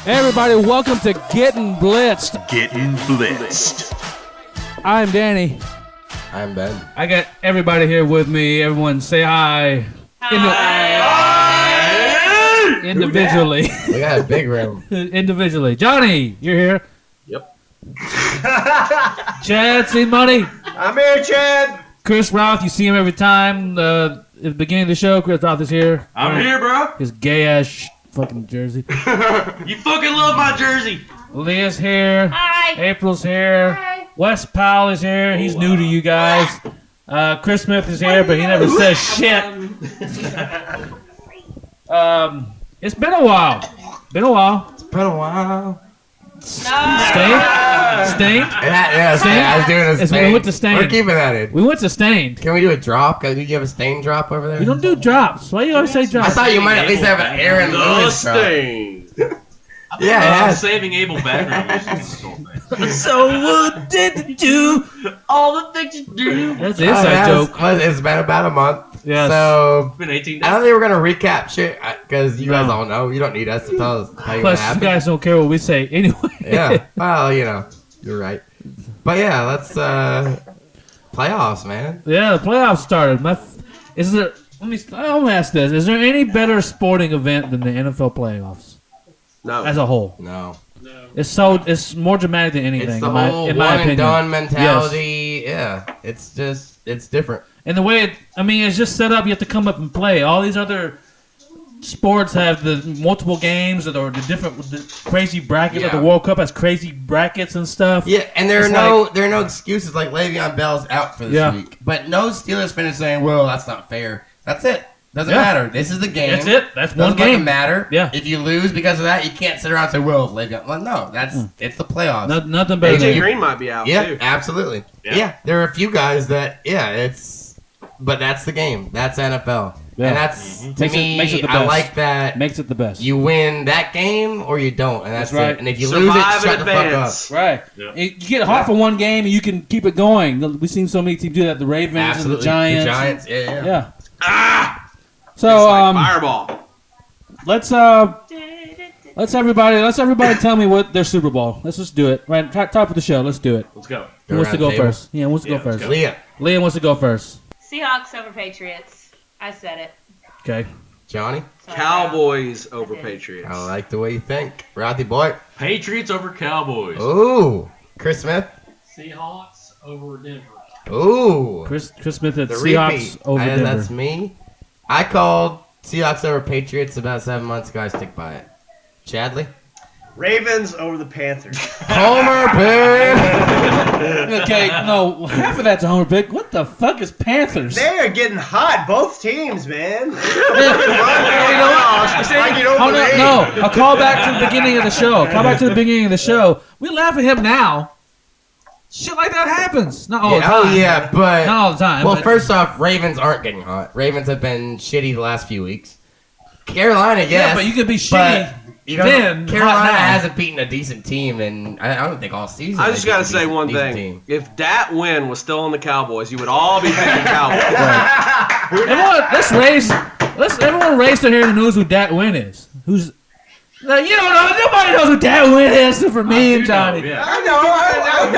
Hey everybody, welcome to Gettin Blitzed. Gettin Blitzed. I'm Danny. I'm Ben. I got everybody here with me. Everyone say hi. Individually. We got a big room. Individually. Johnny, you're here. Yep. Chad, see money. I'm here, Chad. Chris Routh, you see him every time. At the beginning of the show, Chris Routh is here. I'm here, bro. His gay-ass fucking jersey. You fucking love my jersey. Leah's here. Hi. April's here. Hi. Wes Powell is here. He's new to you guys. Chris Smith is here, but he never says shit. It's been a while. Been a while. Stained? Yeah, Stained? I was doing a It's- Stained. we went to Stained. We're keeping that in. We went to Stained. Can we do a drop? Can you have a Stain drop over there? We don't do drops. Why you always say I drops? thought you might at least have an Aaron The Lewis drop. Stain. Yeah, it I'm has. saving Abel background music this whole thing. So what did you do? All the things you do. That's an inside joke. It's been about a month. Yes. So, It's been 18 I days. don't think we're going to recap shit because you guys all know. You don't need us to tell us how you Plus, happened. you guys don't care what we say anyway. Yeah. Well, you're right. But yeah, let's playoffs, man. Yeah, the playoffs started. Let me ask this: is there any better sporting event than the NFL playoffs No. as a whole? No. It's more dramatic than anything. It's the in my whole opinion. one and done mentality. Yeah. It's different. And the way it's just set up. You have to come up and play. All these other sports have the multiple games or the different the crazy brackets. Like Yeah. the World Cup has crazy brackets and stuff. Yeah, and there It's are no excuses like Le'Veon Bell's out for this Yeah. week. But no Steelers fans saying, "Well, that's not fair." That's it. Doesn't Yeah. matter. This is the game. That's it. That's one Doesn't fucking game. matter. Yeah. If you lose because of that, you can't sit around and say, "Well, Le'Veon." Well, no, it's the playoffs. Nothing better AJ than Green might be out, Yeah, too. absolutely. Yeah. Yeah, there are a few guys that but that's the game. That's NFL. Yeah. And that's to Makes me. it the I best. like that. makes it the best. You win that game or you don't, and that's That's right. it. And if you lose it, Survive shut in the fuck up. advance. Right. Yeah. You get hot for one game and you can keep it going. We've seen so many teams do that. The Ravens Absolutely. and the Giants. The Giants. Yeah. Yeah. Ah! So It's like fireball. let's everybody tell me what their Super Bowl. Let's just do it. Right, top of the show. Let's do it. Let's go. Who wants to around go the table. first? Yeah, who wants to go let's first? go. Leah. Leah wants to go first. Seahawks over Patriots. I said it. Okay. Johnny. Sorry, Cowboys over I did. Patriots. I like the way you think. Rowdy boy. Patriots over Cowboys. Ooh. Chris Smith. Seahawks over Denver. Ooh. Chris Smith at The Seahawks repeat. over Denver. That's me. I called Seahawks over Patriots about 7 months ago. I stick by it. Chadley. Ravens over the Panthers. Homer pick. Okay, no, half of that's a homer pick. What the fuck is Panthers? They are getting hot, both teams, man. You know what? Like you don't Hold on, believe. no, I'll call back to the beginning of the show. We laugh at him now. Shit like that happens. Not all the time. Oh yeah, but Not all the time. well, but- first off, Ravens aren't getting hot. Ravens have been shitty the last few weeks. Carolina, yes. Yeah, but you could be shitty. But you know, Then, Carolina hot now. hasn't beaten a decent team, and I don't think all season. I they just beat a got to say decent- one decent thing. team. If Dat Win was still on the Cowboys, you would all be picking Cowboys. Everyone raise their hand and knows who Dat Win is. Who's like, you don't know. Nobody knows who Dat Win is except for me and Johnny. Yeah. I know. I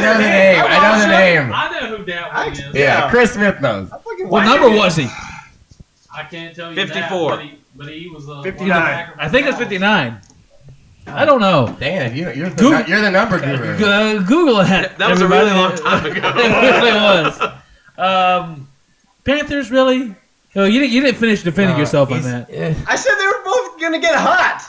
know the name. I know the name. I know who that one is. Yeah, Chris Smith knows. What number was he? I can't tell you 54. that, but he was 59. I think it's 59. I don't know. Damn, you're Google- the number guru. Google it. That was a really everybody. long time ago. It really was. Panthers, really? No, you didn't finish defending yourself on that. I said they were both going to get hot.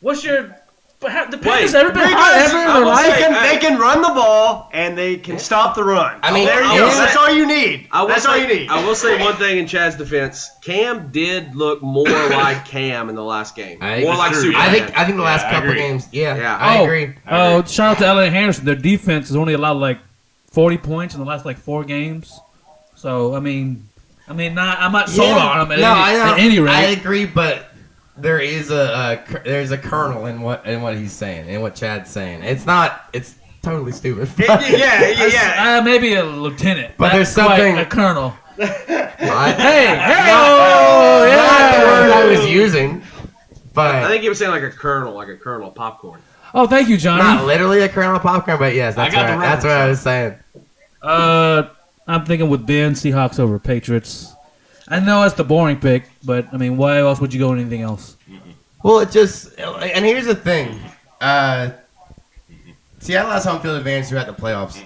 What's your... The Panthers ever been hot Because ever in I their will life? say, they can run the ball and they can stop the run. I mean, there you yeah. go. That's all you need. I will That's say, all you need. I will say one thing in Chad's defense. Cam did look more like Cam in the last game. I More agree. like Superman. I think the last I couple agree. games. Yeah, Yeah. I agree. Oh, shout out to Elliot Henderson. Their defense has only allowed like 40 points in the last like 4 games. So I'm not sold on them at any rate. I agree, but there is there's a kernel in what he's saying and what Chad's saying. It's totally stupid. Yeah. Maybe a lieutenant, But not there's quite something- a colonel. Right? Hey, Not the word I was using. But I think he was saying like a kernel of popcorn. Oh, thank you, Johnny. not literally a kernel of popcorn, but yes, that's what I was saying. I'm thinking with Ben, Seahawks over Patriots. I know it's the boring pick, but I mean, why else would you go with anything else? Well, it just and here's the thing. Seattle has home field advantage throughout the playoffs.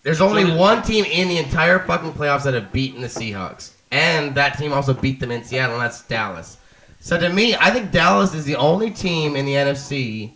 There's only one team in the entire fucking playoffs that have beaten the Seahawks. And that team also beat them in Seattle, and that's Dallas. So to me, I think Dallas is the only team in the NFC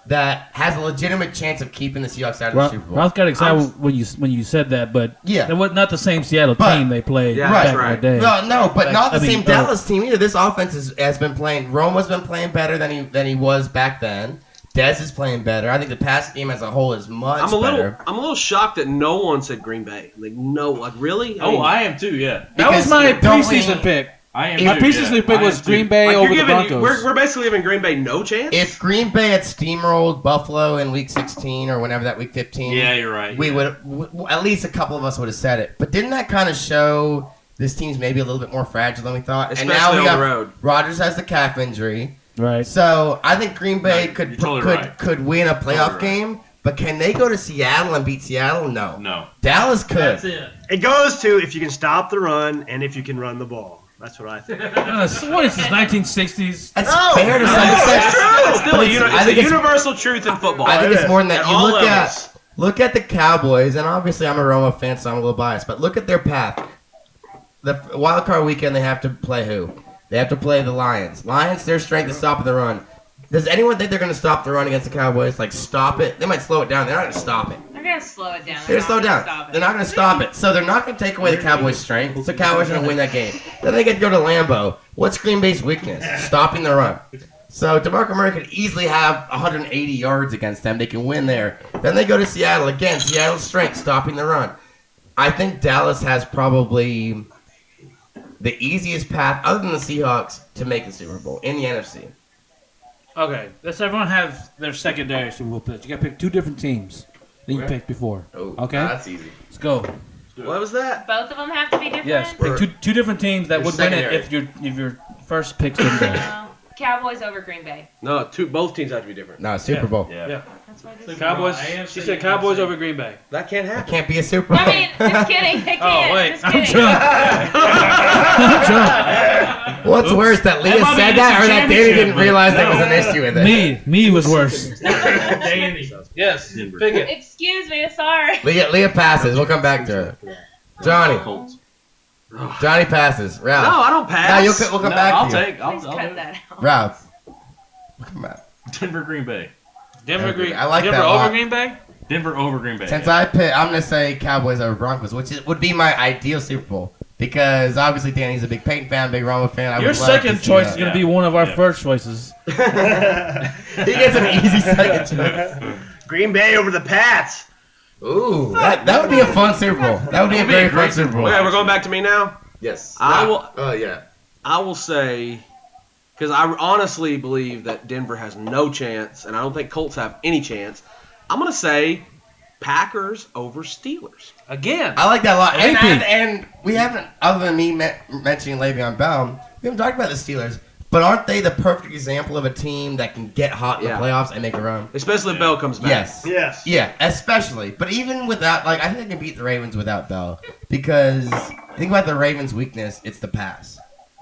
that has a legitimate chance of keeping the Seahawks out of the Super Bowl. Ralph got excited when you said that, but Yeah. it was not the same Seattle team they played back in the day. No, but not the same mean, Dallas team either. This offense has been playing. Romo's been playing better than he was back then. Dez is playing better. I think the pass game as a whole is much better. I'm a little shocked that no one said Green Bay. Really? I am too. Yeah. That was my preseason pick. I am. My preseason pick was Green Bay over the Broncos. We're basically giving Green Bay no chance. If Green Bay had steamrolled Buffalo in Week 16 or whenever that Week 15, yeah, you're right. We would at least a couple of us would have said it. But didn't that kind of show this team's maybe a little bit more fragile than we thought? Especially and now we on got the road. Rodgers has the calf injury. Right. So I think Green Bay No, you're totally right. could win a playoff Totally right. game, but can they go to Seattle and beat Seattle? No. No. Dallas could. That's it. It goes to if you can stop the run and if you can run the ball. That's what I think. So what is this, 1960s? That's fair to some extent. It's still But it's a universal truth in football. I think it's more than that. At You all look levels. look at the Cowboys, and obviously I'm a Roma fan, so I'm a little biased. But look at their path. The wild card weekend, they have to play who? They have to play the Lions. Lions, their strength is stopping the run. Does anyone think they're going to stop the run against the Cowboys? Like, stop it? They might slow it down. They're not going to stop it. They're going to slow it down. They're going to slow it down. They're not going to stop it. So they're not going to take away the Cowboys' strength. So the Cowboys are going to win that game. Then they get to go to Lambeau. What's Green Bay's weakness? Stopping the run. So DeMarco Murray could easily have 180 yards against them. They can win there. Then they go to Seattle. Again, Seattle's strength, stopping the run. I think Dallas has probably the easiest path, other than the Seahawks, to make the Super Bowl in the NFC. Okay, let's everyone have their secondary Super Bowl picks. You got to pick two different teams than you picked before. Okay? That's easy. Let's go. What was that? Both of them have to be different? Yes, pick two different teams that Your would win it secondary. if your first picks didn't go. No. Cowboys over Green Bay. No, both teams have to be different. No, Super Bowl. Yeah. That's what it is. Cowboys. AFC, She said Cowboys over Green Bay. That can't It happen. can't be a Super Bowl. I mean, just kidding. It can't. Oh wait, Just I'm kidding. drunk. I'm drunk. What's worse, that Leah might be said the that or that Danny championship, didn't realize there was an issue with it? Me was worse. Danny. Yes, Denver. pick it. Excuse me, sorry. Leah passes. We'll come back to her. Johnny. Colts. Johnny passes. No, Ralph. I don't No, pass. we'll come back I'll to you. take. I'll Please do cut it. that out. Ralph. We'll come back. Denver, Green Bay. Denver, Green. I like Denver that a over lot. Green Bay. Denver over Green Bay. Since yeah. I'm going to say Cowboys over Broncos, which would be my ideal Super Bowl. Because obviously Danny's a big Peyton fan, big Roma fan. I Your would love to second see choice that. is going to be one of our Yeah. first choices. He gets an easy second choice. Green Bay over the Pats. Ooh, that would be a fun Super Bowl. That would be a very fun Super Bowl. Okay, we're going back to me now. Yes. I will- Oh, yeah. I will say, because I honestly believe that Denver has no chance, and I don't think Colts have any chance. I'm going to say Packers over Steelers. Again. I like that a lot. AP. And we haven't, other than me mentioning Le'Veon Bell, we haven't talked about the Steelers. But aren't they the perfect example of a team that can get hot in Yeah. the playoffs and make a run? Especially if Bell comes back. Yes. Yes. Yeah, especially. But even without, I think they can beat the Ravens without Bell. Because think about the Ravens' weakness, it's the pass.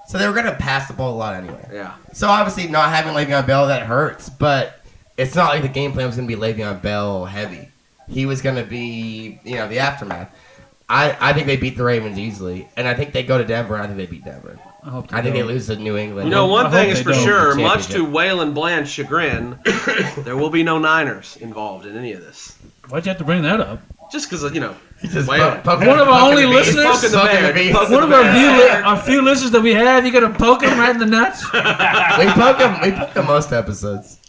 So they were going to pass the ball a lot anyway. Yeah. So obviously not having Le'Veon Bell, that hurts. But it's not like the game plan was going to be Le'Veon Bell heavy. He was going to be, the aftermath. I think they beat the Ravens easily. And I think they go to Denver, and I think they beat Denver. I They lose to New England. One I thing hope is they for don't. sure, much Championship. to Waylon Bland's chagrin, there will be no Niners involved in any of this. Why'd you have to bring that up? Just because, Just Waylon. One of our only listeners? Poking the bear. beast. Poking One of the our bear. our few listeners that we have, you gonna poke him right in the nuts? We poke them most episodes.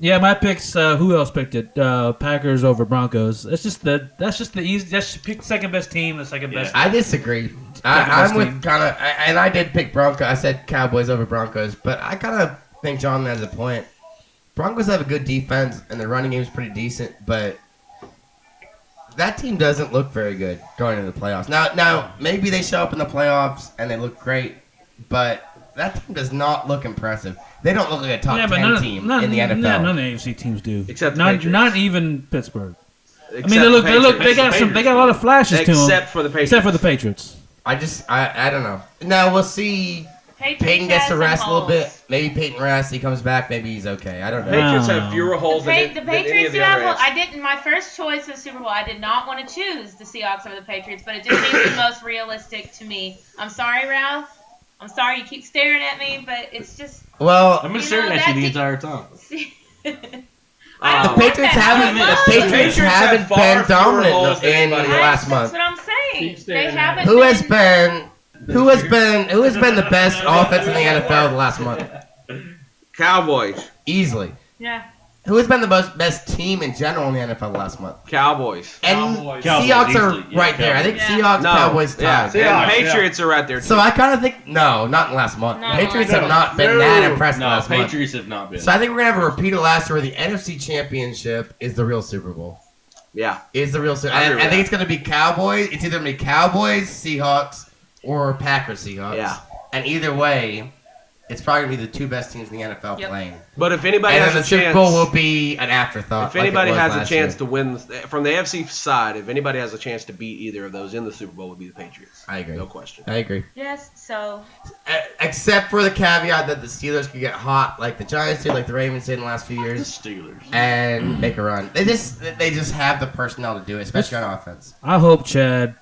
Yeah, my picks. Who else picked it? Packers over Broncos. That's just the easy. That's pick second best team, the second best. I disagree. best I'm with team. kind of, and I did pick Broncos. I said Cowboys over Broncos, but I kind of think John has a point. Broncos have a good defense, and the running game is pretty decent, but that team doesn't look very good going into the playoffs. Now maybe they show up in the playoffs and they look great, but that team does not look impressive. They don't look like a top Yeah, but 10 team in the NFL. None of the AFC teams do. Except the not Patriots. even Pittsburgh. Except I mean, they Patriots. got a lot of flashes to them. Except for the Patriots. Except for the Patriots. I don't know. No, we'll see. Patriots Peyton gets has to some rest a little holes. bit. Maybe Peyton rests. He comes back. Maybe he's okay. I don't know. Patriots No. have fewer holes The than any Patriots of do the have. other. I didn't. My first choice of Super Bowl, I did not want to choose the Seahawks over the Patriots, but it just seems the most realistic to me. I'm sorry, Ralph. I'm sorry you keep staring at me, but it's just. Well, I've been You staring know, at you the that entire time. I the don't want Patriots that. haven't. I love The it. Patriots have haven't far been fewer holes dominant than in the anybody last That's month. what I'm saying. Keep staring They at haven't. Who has been. been the best offense in the NFL the last month? Cowboys. Easily. Yeah. Who has been the best team in general in the NFL the last month? Cowboys. And Cowboys. Seahawks are Easily, yeah, right there. I think Yeah. Seahawks, No. Cowboys Yeah. tied. Seahawks. And the Patriots are right there too. So I kind of think not in the last month. No. The Patriots No. have not been No. that impressive No, last month. Patriots have not been. So I think we're gonna have a repeat of last year where the NFC Championship is the real Super Bowl. yeah. Is the real Super. I agree I with think that. it's gonna be Cowboys. It's either gonna be Cowboys, Seahawks, or Packers, Seahawks. Yeah. And either way, it's probably gonna be the two best teams in the NFL Yep. playing. But if anybody And has then a the Super chance, Bowl will be an afterthought. if anybody like it was has a last chance year. to win from the AFC side, if anybody has a chance to beat either of those in the Super Bowl, would be the Patriots. I agree. No question. I agree. Yes. So. Except for the caveat that the Steelers could get hot like the Giants did, like the Ravens did in the last few the years, Steelers. and make a run. They just have the personnel to do it, especially on offense. I hope, Chad,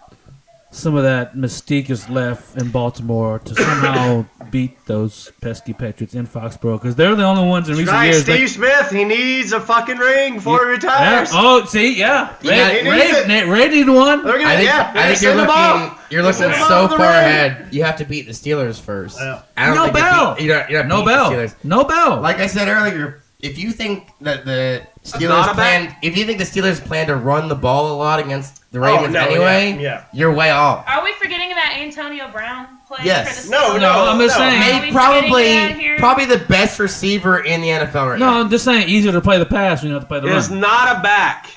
some of that mystique is left in Baltimore to somehow beat those pesky Patriots in Foxborough because they're the only ones in recent Right, years. Steve Smith, he needs a fucking ring before he Yeah. retires. Oh, see, yeah. Yeah, he needs it. Ray needed one. They're gonna, I think, yeah, I think send him off. you're looking Send him so off the far ring. ahead. You have to beat the Steelers first. Yeah. I don't No think you bell. beat- you're not No beating the bell. Steelers. No bell. Like I said earlier, if you think that the not Steelers a plan, if you think the Steelers plan to run the ball a lot against the Ravens no, anyway, yeah. you're way off. Are we forgetting about Antonio Brown playing Yes. for the No, Steelers? no, I'm just saying. Are we Maybe forgetting that here? probably the best receiver in the NFL right No, now. I'm just saying easier to play the pass when you have to play the Is run. not a back.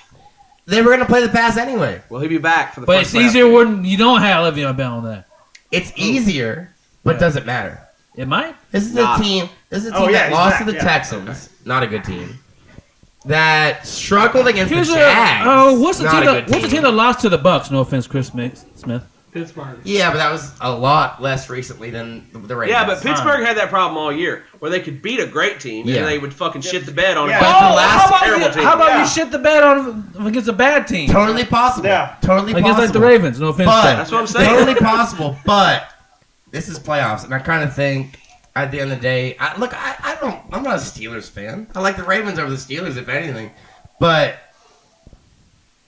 They were gonna play the pass anyway. Will he be back for the But first it's easier when you don't have Le'Veon Bell on that. It's easier, but Yeah. doesn't matter. It might. This is Not. a team. This is a Oh, team yeah, that he's lost back, to the yeah. Texans. Not a good team. That struggled against Here's the a. Jags. Oh, what's the Not team? a That, good what's the team that lost to the Bucks? No offense, Chris Smith. Pittsburgh. Yeah, but that was a lot less recently than the Ravens. Yeah, but Pittsburgh had that problem all year, where they could beat a great team Yeah. and they would fucking shit the bed on Yeah. a But Oh, the last how about, terrible you, team. how about Yeah. you shit the bed on against a bad team? Totally possible. Yeah. Totally Against possible. like the Ravens. No offense. But- Chad. That's what I'm saying. Totally possible, but this is playoffs, and I kind of think at the end of the day, I'm not a Steelers fan. I like the Ravens over the Steelers, if anything. But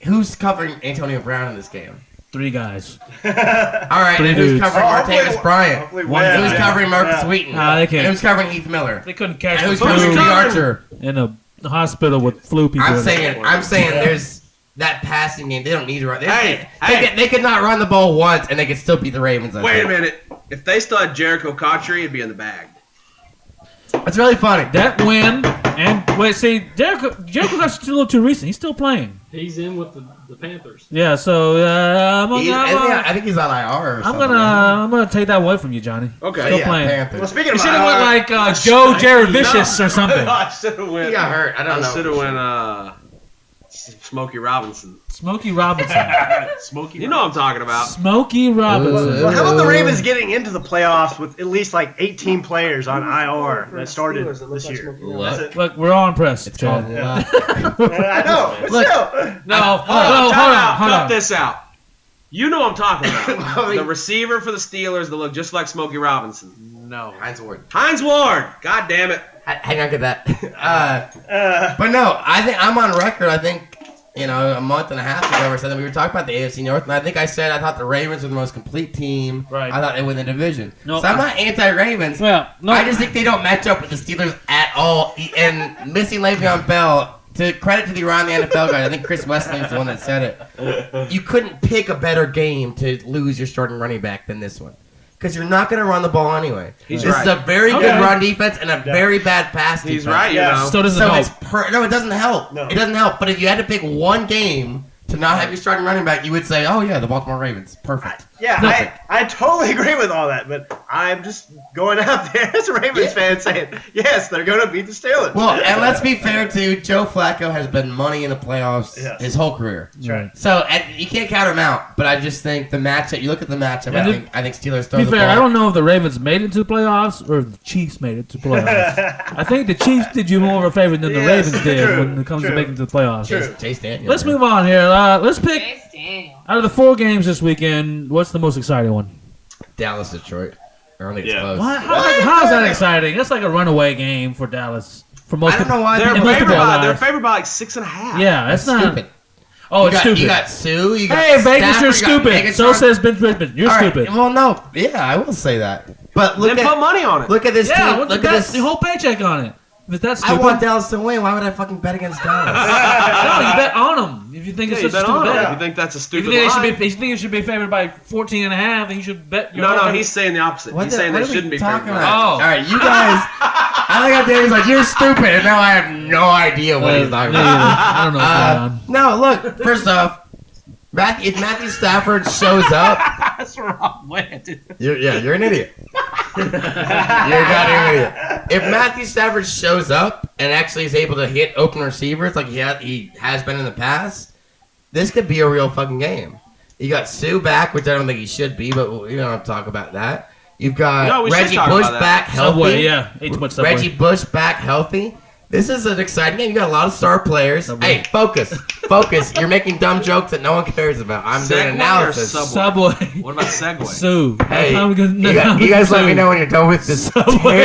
who's covering Antonio Brown in this game? 3 guys. All right, Three and who's dudes. covering Martavis Bryant? Hopefully One win. Who's guy. covering Marcus Yeah. Wheaton? Nah, they can't. And who's covering Heath Miller? They couldn't catch And the who's covering flu Lee Archer? in a hospital with flu people. I'm in it. saying there's that passing game. They don't need to run. Hey, They could not run the ball once, and they could still beat the Ravens. I Wait a think. minute. If they still had Jericho Cotchery, it'd be in the bag. It's really funny. That win and wait, see, Jericho got still a little too recent. He's still playing. He's in with the Panthers. Yeah, so I think he's on IR. Or I'm something. gonna take that away from you, Johnny. Okay. Still Yeah, playing. Panthers. Well, speaking You of should have went like Joe Jared Vicious or something. I should have went. He got hurt. I don't know. should have went Smokey Robinson. Smokey Robinson. Smoky. You know what I'm talking about. Smokey Robinson. well, how about the Ravens getting into the playoffs with at least like 18 players on IR that started this year? That's it. Look, we're all impressed. It's Chad. called Yeah. luck. I know. But Look. still. No, hold Cut on. this out. You know what I'm talking about. I mean- The receiver for the Steelers that look just like Smokey Robinson. No. Heinz Ward. Heinz Ward. God damn it. Hang on to that. But no, I think I'm on record. I think a month and a half ago or something, we were talking about the AFC North, and I think I said I thought the Ravens were the most complete team. Right. I thought they win the division. No. So I'm not anti-Ravens. Well, no. I just think they don't match up with the Steelers at all. And missing Le'Veon Bell, to credit to the Around the NFL guy, I think Chris Wesley's the one that said it. You couldn't pick a better game to lose your starting running back than this one. Because you're not going to run the ball anyway. He's this right. is a very Okay. good run defense and a very bad pass defense. He's right, you Yeah. know. Still doesn't So help. it's no, it doesn't help. No. It doesn't help. But if you had to pick one game to not have your starting running back, you would say, "Oh yeah, the Baltimore Ravens, perfect." Yeah, Perfect. I totally agree with all that, but I'm just going out there as a Ravens fan saying, yes, they're going to beat the Steelers. Well, and let's be fair, too. Joe Flacco has been money in the playoffs his whole career. Right. So, and you can't count him out, but I just think the matchup, you look at the matchup, I think Steelers throw To be the fair, ball. I don't know if the Ravens made it to the playoffs or the Chiefs made it to the playoffs. I think the Chiefs did you more of a favor than the Ravens did when it comes to making it to the playoffs. Chase Daniel. Let's move on here. Let's pick, Chase Daniel. out of the 4 games this weekend, what's the most exciting one? Dallas, Detroit. Early it's Yeah. close. How is that exciting? That's like a runaway game for Dallas. For most I don't know why They're people- favored by like 6.5. Yeah, that's not stupid. Oh, it's stupid. You got Sue. You got Hey, Vegas, Stafford, you're you got stupid. Megatron. So says Ben Brisbane. You're All right, stupid. Well, no. Yeah, I will say that. But look Then put money on it. Look at this Yeah, team. what Look the at this. the whole paycheck on it. If that's I stupid, want Dallas to win. Why would I fucking bet against Dallas? no, you bet on them. If you think it's You such a bet on stupid it. bet. You think that's a If stupid you think line. if you think it should be favored by 14.5, then you should bet. No, he's saying the opposite. He's saying they shouldn't be favored. about? All right, you guys. I like how Danny's like, you're stupid, and now I have no idea what he's talking about. I don't know what's going on. No, look. First off, if Matthew Stafford shows up, That's the wrong way, dude. you're an idiot. You're a goddamn idiot. If Matthew Stafford shows up and actually is able to hit open receivers like he has been in the past, this could be a real fucking game. You got Sue back, which I don't think he should be, but we don't have to talk about that. You've got No, we should Reggie talk Bush about that. back healthy. Subway, yeah, ate too much Subway. Reggie Bush back healthy. This is an exciting game. You got a lot of star players. Subway. Hey, focus. You're making dumb jokes that no one cares about. I'm doing Segway or analysis. Subway? Subway. What about Segway? Sue. Hey, How we gonna- you guys let me Sue. know when you're done with this Subway.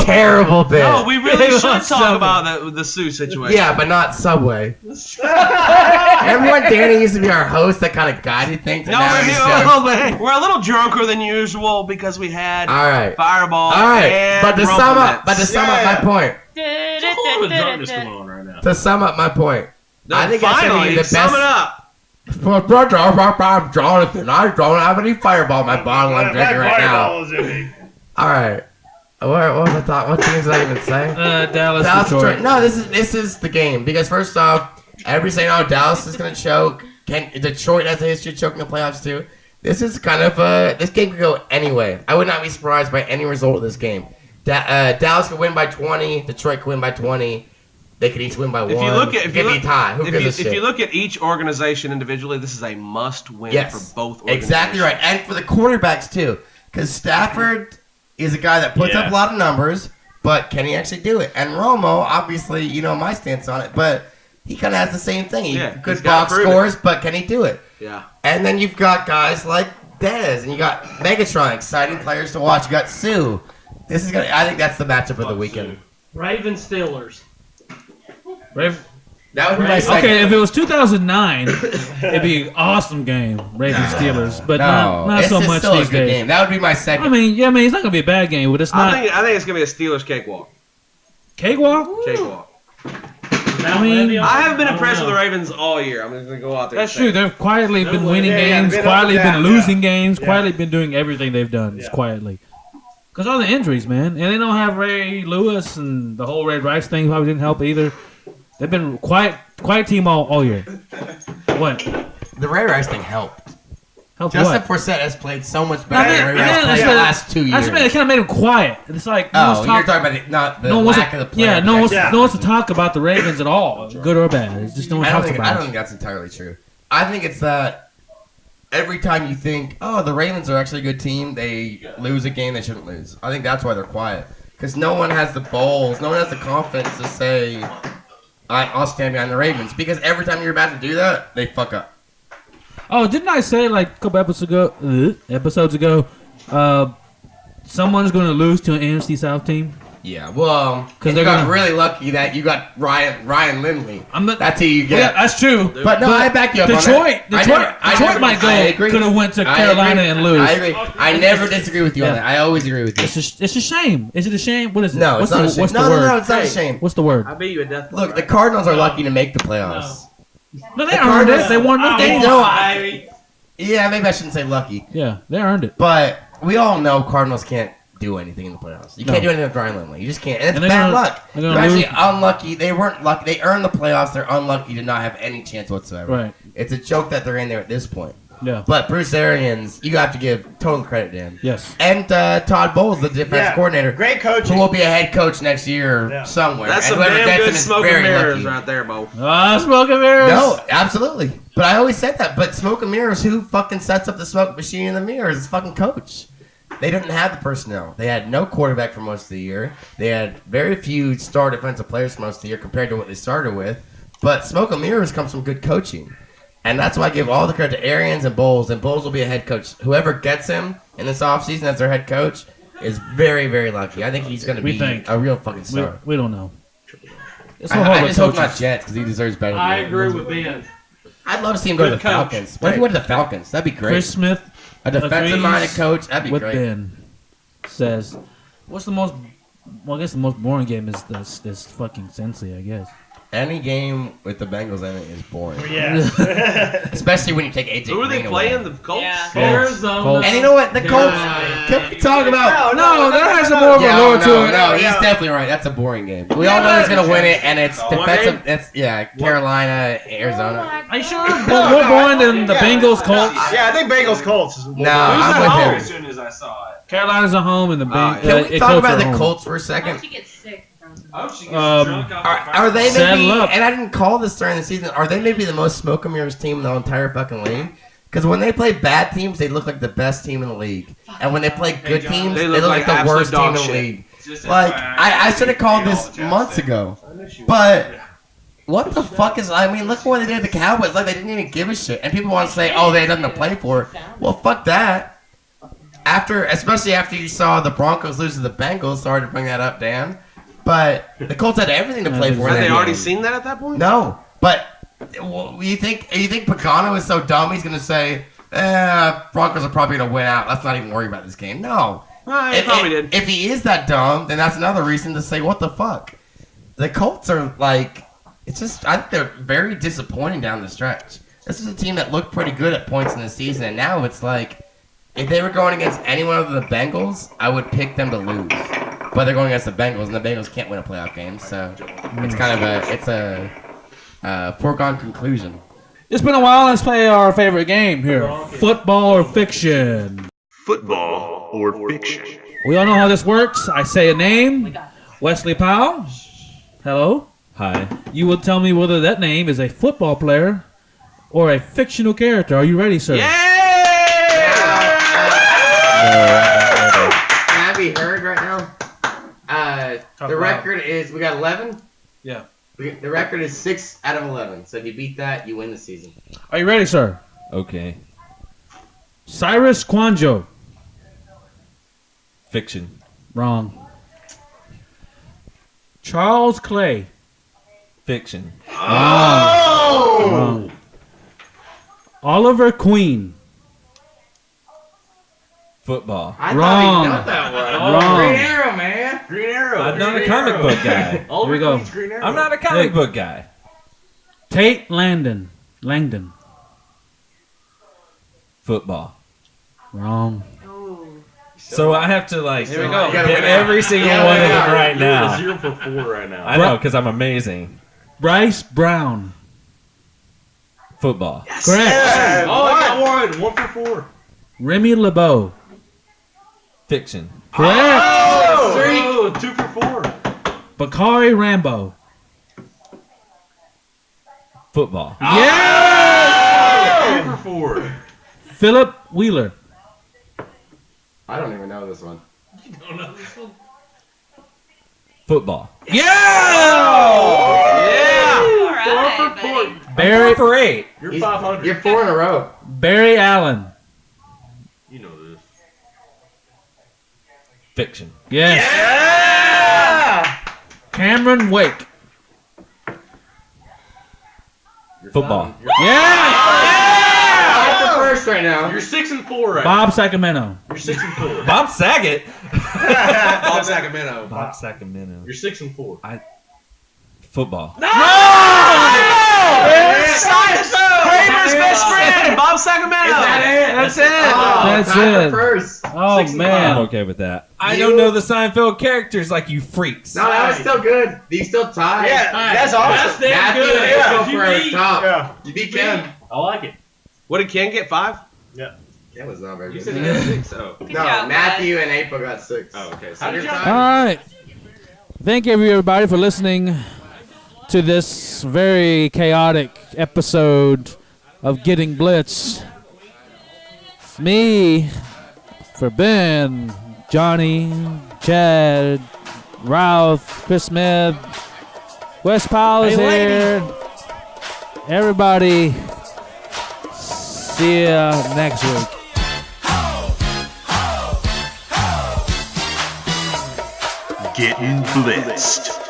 terrible bit. No, we really Hey, should look, talk Subway. about the Sue situation. Yeah, but not Subway. Remember when Danny used to be our host that kind of guided things? No, and now we're a little drunker than usual because we had All right. Fireball. All right. And But to sum up my point. There's a whole lot of darkness going on right now. To sum up my point. I think that's gonna be finally, the sum it best. up. I'm Jonathan. I don't have any Fireball in my bottle I'm drinking right now. All right. What was I thought? What things did I even say? Dallas, Dallas, Detroit. Detroit. No, this is the game because first off, everybody's saying, "Oh, Dallas is gonna choke." Detroit has a history of choking the playoffs too. This is kind of this game could go anyway. I would not be surprised by any result of this game. Dallas could win by 20. Detroit could win by 20. They could each win by 1. If you look at it could be tie. Who gives a shit? if you look at each organization individually, this is a must-win for both organizations. Exactly right, and for the quarterbacks too, because Stafford is a guy that puts up a lot of numbers, but can he actually do it? And Romo, obviously, you know my stance on it, but he kind of has the same thing. He he's good gotta box prove it. scores, but can he do it? Yeah. And then you've got guys like Dez, and you got Megatron, exciting players to watch. You got Sue. This is gonna. I think that's the matchup of the weekend. Ravens Steelers. That would be my second. Okay, if it was 2009, it'd be an awesome game, Ravens Steelers, but not this so is much still a these good days. game. That would be my second. I mean, it's not gonna be a bad game, but it's not I think it's gonna be a Steelers cakewalk. cakewalk. Cakewalk. I mean, I haven't been impressed with the Ravens all year. I'm just gonna go out there. that's and say true. it. They've quietly been winning yeah, games, been up quietly and been down, losing games, Yeah. quietly been doing everything they've done. Just quietly. Because all the injuries, man, and they don't have Ray Lewis and the whole Ray Rice thing probably didn't help either. They've been quiet team all year. What? The Ray Rice thing helped. Help Justin what? Forsett has played so much I better mean, than Ray yeah, Rice played that's the what- last 2 I years. just mean, it kind of made him quiet. It's like no Oh, one's you're talk- talking about not the no one wants lack to, of the player. yeah, no one wants, Yeah. no one wants to talk about the Ravens at all, good or bad. It's just no one I don't talks think about it. that's entirely true. I think it's that every time you think, oh, the Ravens are actually a good team, they lose a game they shouldn't lose. I think that's why they're quiet. Because no one has the balls, no one has the confidence to say, I'll stand behind the Ravens. Because every time you're about to do that, they fuck up. Oh, didn't I say like a couple episodes ago, someone's going to lose to an NFC South team? Yeah, well, 'Cause you they're got gonna- really lucky that you got Ryan Lindley. I'm not. That's who you Yeah, get. that's true. But no, I back you up Detroit, on that. Detroit might go. I agree. Could have went to I Carolina agree. and lose. I agree. I never disagree with you on Yeah. that. I always agree with you. It's a shame. Is it a shame? What is it? No, what's it's not the, a shame. What's No, the word? no, it's not a shame. What's the word? I beat you at death. Look, the Cardinals are lucky to make the playoffs. No, they earned it. They won enough games. No, yeah, maybe I shouldn't say lucky. Yeah, they earned it. But we all know Cardinals can't do anything in the playoffs. You can't do anything with Ryan Lindley. You just can't. And it's And they're bad gonna- luck. they're They're gonna actually lose. unlucky. They weren't lucky. They earned the playoffs. They're unlucky to not have any chance whatsoever. Right. It's a joke that they're in there at this point. Yeah. But Bruce Arians, you have to give total credit to him. Yes. And Todd Bowles, the defense coordinator. Great Who coaching. will be a head coach next year somewhere. That's and some whoever damn gets good him is smoke and very mirrors lucky. right there, Bo. Smoke and mirrors. No, absolutely. But I always said that. But smoke and mirrors, who fucking sets up the smoke machine in the mirrors? It's fucking coach. They didn't have the personnel. They had no quarterback for most of the year. They had very few star defensive players for most of the year compared to what they started with. But smoke and mirrors comes from good coaching. And that's why I give all the credit to Arians and Bowles will be a head coach. Whoever gets him in this offseason as their head coach is very, very lucky. I think he's going to be a real fucking star. We don't know. I just hope not Jets because he deserves better than I that. agree with Ben. I'd love to see him go to the Good coach. Falcons. What if he went to the Falcons? That'd be great. Chris Smith, A defensive-minded coach, that'd be with great. Ben, says, "What's the most? Well, I guess the most boring game is this fucking Cincy, I guess." Any game with the Bengals in it is boring. Yeah. Especially when you take AJ Who are they Green playing? away. The Colts? Yeah. Arizona. Colts. And you know what? The Colts. Can we talk about? No, that has some more of a lure to it. No, he's definitely right. That's a boring game. We all know he's gonna win it, and it's defensive. That's Carolina, Arizona. Are you sure? More boring than the Bengals, Colts. Yeah, I think Bengals Colts is No, I'm with As him. soon as I saw it. Carolina's at home and the Bengals. Can we talk about the Colts for a Why second? don't you get sick? Oh, she gets Um, drunk off the Are they Saddle maybe? up. And I didn't call this during the season. Are they maybe the most smoke and mirrors team in the entire fucking league? Because when they play bad teams, they look like the best team in the league, and when they play good teams, they look like the absolute worst team dog in the shit. league. Just Like FYI, I should have called all this the Jets months thing. ago, but what the fuck is? I mean, look what they did to the Cowboys. Like they didn't even give a shit, and people want to say, "Oh, they had nothing to play for." Well, fuck that. Especially after you saw the Broncos lose to the Bengals. Sorry to bring that up, Dan, but the Colts had everything to play for. in Have that they game. already seen that at that point? No, but you think Pagano is so dumb? He's gonna say, "Broncos are probably gonna win out. Let's not even worry about this game." No. He probably did. If he is that dumb, then that's another reason to say, what the fuck? The Colts are like, it's just, I think they're very disappointing down the stretch. This is a team that looked pretty good at points in the season, and now it's like, if they were going against anyone other than the Bengals, I would pick them to lose. But they're going against the Bengals, and the Bengals can't win a playoff game, so it's kind of a foregone conclusion. It's been a while. Let's play our favorite game here: football or fiction. Football or fiction? We all know how this works. I say a name. Wesley Powell. Hello. Hi. You will tell me whether that name is a football player or a fictional character. Are you ready, sir? Can I be heard right now? The record is, we got 11? Yeah. The record is 6 out of 11. So if you beat that, you win the season. Are you ready, sir? Okay. Cyrus Kwanjo. Fiction. Wrong. Charles Clay. Fiction. Wrong. Oliver Queen. Football. I Wrong. thought he got that one. Wrong. Green Arrow, man. Green Arrow. I'm not a comic book guy. Here we go. Green Arrow. I'm not a comic book guy. Tate Langdon. Football. Wrong. So I have to like Here we go. get every single one of them right You're now. 0 for 4 right now. I know because I'm amazing. Bryce Brown. Football. Correct. Oh, I got 1 for 4. Remy LeBeau. Fiction. Correct. Oh, 2 for 4. Bakari Rambo. Football. Yeah. 3 for 4. Philip Wheeler. I don't even know this one. Don't know this one? Football. Yeah. All right, buddy. Barry for 8. You're 500. You're 4 in a row. Barry Allen. You know this. Fiction. Yes. Cameron Wake. Football. Yeah. I'm the first right now. You're 6 and 4 right Bob Sacramento. You're 6 and 4. Bob Saget. Bob Sacramento. Bob Sacramento. You're 6 and 4. Football. Kramer's best friend, Bob Sacramento. That's it. Oh, That's time it. for first. Oh I'm man. okay with that. I don't know the Seinfeld characters like you freaks. No, that was still good. You still tied. Yeah, that's awesome. That's damn Matthew good. and Yeah, April for you beat. top. Yeah. You beat Ken. I like it. What did Ken get? 5? Yeah. That was not very You good. said he got 6. Oh. Good No, job, Matthew and April got 6. Oh, okay. So How did you're y'all- All right. Thank you, everybody, for listening to this very chaotic episode of Getting Blitzed. Me, for Ben, Johnny, Chad, Ralph, Chris Smith, Wes Powell is here. Everybody, see ya next week. Gettin' Blitzed.